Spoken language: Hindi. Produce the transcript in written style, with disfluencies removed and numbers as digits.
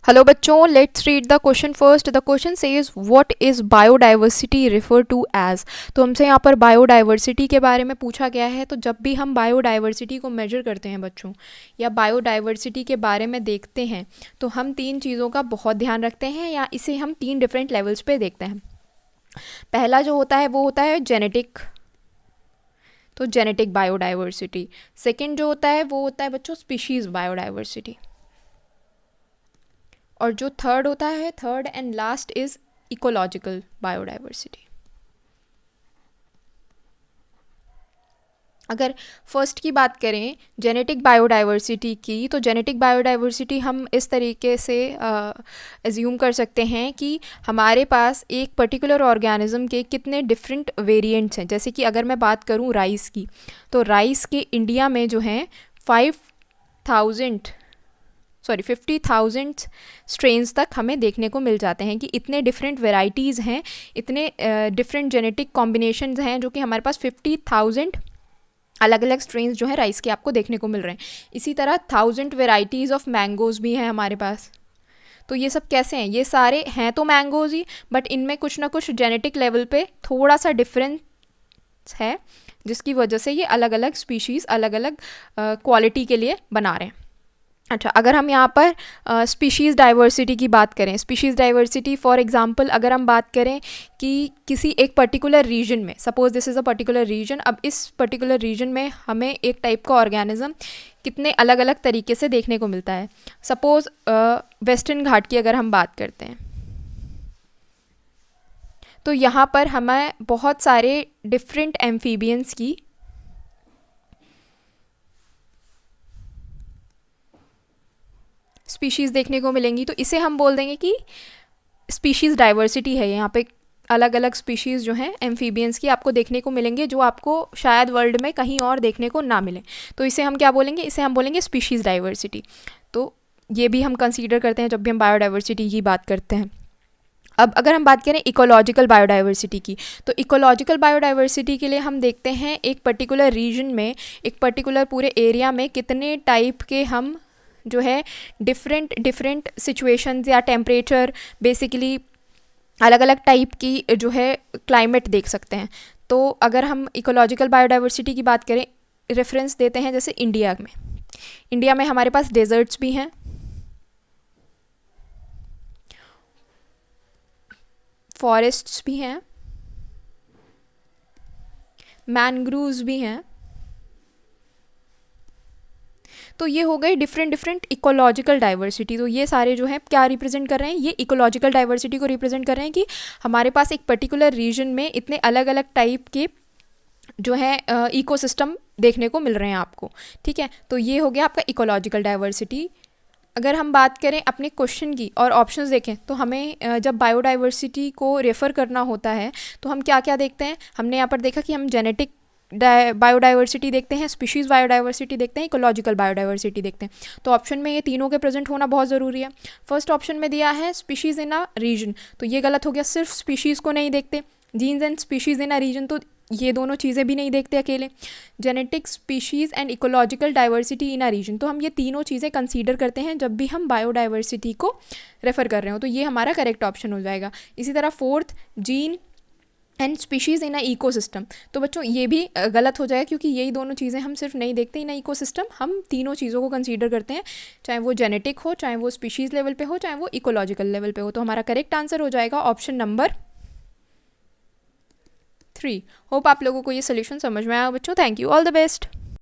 हेलो बच्चों, let's read the question first. The question says what is biodiversity refer to as. तो हमसे यहाँ पर बायोडाइवर्सिटी के बारे में पूछा गया है. तो जब भी हम बायोडाइवर्सिटी को मेजर करते हैं बच्चों, या बायोडाइवर्सिटी के बारे में देखते हैं, तो हम तीन चीज़ों का बहुत ध्यान रखते हैं, या इसे हम तीन डिफरेंट लेवल्स पे देखते हैं. पहला जो होता है वो होता है जेनेटिक, तो जेनेटिक बायोडाइवर्सिटी. सेकेंड जो होता है वो होता है बच्चों स्पीशीज़ बायोडाइवर्सिटी. और जो थर्ड होता है, third and last is ecological biodiversity. अगर फर्स्ट की बात करें जेनेटिक बायोडाइवर्सिटी की, तो जेनेटिक बायोडाइवर्सिटी हम इस तरीके से एज्यूम कर सकते हैं कि हमारे पास एक पर्टिकुलर ऑर्गेनिज्म के कितने डिफरेंट वेरिएंट्स हैं. जैसे कि अगर मैं बात करूं राइस की, तो राइस के इंडिया में जो हैं 50,000 स्ट्रेन्स तक हमें देखने को मिल जाते हैं कि इतने डिफरेंट वेराइटीज़ हैं, इतने डिफरेंट जेनेटिक कॉम्बिनेशंस हैं, जो कि हमारे पास 50,000 अलग अलग स्ट्रेन्स जो है राइस के आपको देखने को मिल रहे हैं. इसी तरह 1,000 वेराइटीज़ ऑफ मैंगोज़ भी हैं हमारे पास. तो ये सब कैसे हैं? ये सारे हैं तो मैंगोज़ ही, बट इनमें कुछ ना कुछ जेनेटिक लेवल पे थोड़ा सा डिफरेंस है, जिसकी वजह से ये अलग अलग स्पीशीज़ अलग अलग क्वालिटी के लिए बना रहे हैं. अच्छा, अगर हम यहाँ पर स्पीशीज़ डाइवर्सिटी की बात करें, स्पीशीज़ डाइवर्सिटी फॉर एग्जांपल अगर हम बात करें कि किसी एक पर्टिकुलर रीजन में, suppose this is a particular region, अब इस पर्टिकुलर रीजन में हमें एक टाइप का ऑर्गेनिज्म कितने अलग अलग तरीके से देखने को मिलता है. सपोज वेस्टर्न घाट की अगर हम बात करते हैं, तो यहाँ पर हमें बहुत सारे डिफरेंट एम्फीबियंस की स्पीशीज़ देखने को मिलेंगी. तो इसे हम बोल देंगे कि स्पीशीज़ डाइवर्सिटी है. यहाँ पे अलग अलग स्पीशीज़ जो हैं एम्फीबियंस की आपको देखने को मिलेंगे, जो आपको शायद वर्ल्ड में कहीं और देखने को ना मिले. तो इसे हम क्या बोलेंगे? इसे हम बोलेंगे स्पीशीज़ डाइवर्सिटी. तो ये भी हम कंसीडर करते हैं जब भी हम बायोडाइवर्सिटी की बात करते हैं. अब अगर हम बात करें इकोलॉजिकल बायोडाइवर्सिटी की, तो इकोलॉजिकल बायोडाइवर्सिटी के लिए हम देखते हैं एक पर्टिकुलर रीजन में, एक पर्टिकुलर पूरे एरिया में कितने टाइप के हम जो है डिफरेंट सिचुएशंस या टेम्परेचर, बेसिकली अलग अलग टाइप की जो है क्लाइमेट देख सकते हैं. तो अगर हम इकोलॉजिकल बायोडाइवर्सिटी की बात करें, रेफरेंस देते हैं जैसे इंडिया में हमारे पास डेजर्ट्स भी हैं, फॉरेस्ट्स भी हैं, मैनग्रूव्स भी हैं. तो ये हो गए डिफरेंट इकोलॉजिकल डाइवर्सिटी. तो ये सारे जो हैं क्या रिप्रेजेंट कर रहे हैं? ये इकोलॉजिकल डाइवर्सिटी को रिप्रेजेंट कर रहे हैं कि हमारे पास एक पर्टिकुलर रीजन में इतने अलग अलग टाइप के जो है इकोसिस्टम देखने को मिल रहे हैं आपको. ठीक है, तो ये हो गया आपका इकोलॉजिकल डाइवर्सिटी. अगर हम बात करें अपने क्वेश्चन की और ऑप्शंस देखें, तो हमें जब बायोडाइवर्सिटी को रेफ़र करना होता है तो हम क्या क्या देखते हैं? हमने यहाँ पर देखा कि हम जेनेटिक बायोडाइवर्सिटी देखते हैं, स्पीशीज़ बायोडाइवर्सिटी देखते हैं, इकोलॉजिकल बायोडाइवर्सिटी देखते हैं. तो ऑप्शन में ये तीनों के प्रेजेंट होना बहुत ज़रूरी है. फर्स्ट ऑप्शन में दिया है स्पीशीज़ इन अ रीजन, तो ये गलत हो गया. सिर्फ स्पीशीज़ को नहीं देखते, genes and species in a region, तो ये दोनों चीज़ें भी नहीं देखते अकेले. Genetic, species and ecological diversity in a region, तो हम ये तीनों चीज़ें कंसीडर करते हैं जब भी हम बायोडाइवर्सिटी को रेफ़र कर रहे हो. तो ये हमारा करेक्ट ऑप्शन हो जाएगा. इसी तरह fourth, gene and species in a ecosystem, तो बच्चों ये भी गलत हो जाएगा, क्योंकि यही दोनों चीज़ें हम सिर्फ नहीं देखते इन इकोसिस्टम, हम तीनों चीज़ों को कंसीडर करते हैं, चाहे वो जेनेटिक हो, चाहे वो स्पीशीज़ लेवल पे हो, चाहे वो इकोलॉजिकल लेवल पे हो. तो हमारा करेक्ट आंसर हो जाएगा ऑप्शन नंबर 3. होप आप लोगों को ये सोल्यूशन समझ में आया बच्चों. Thank you, all the best.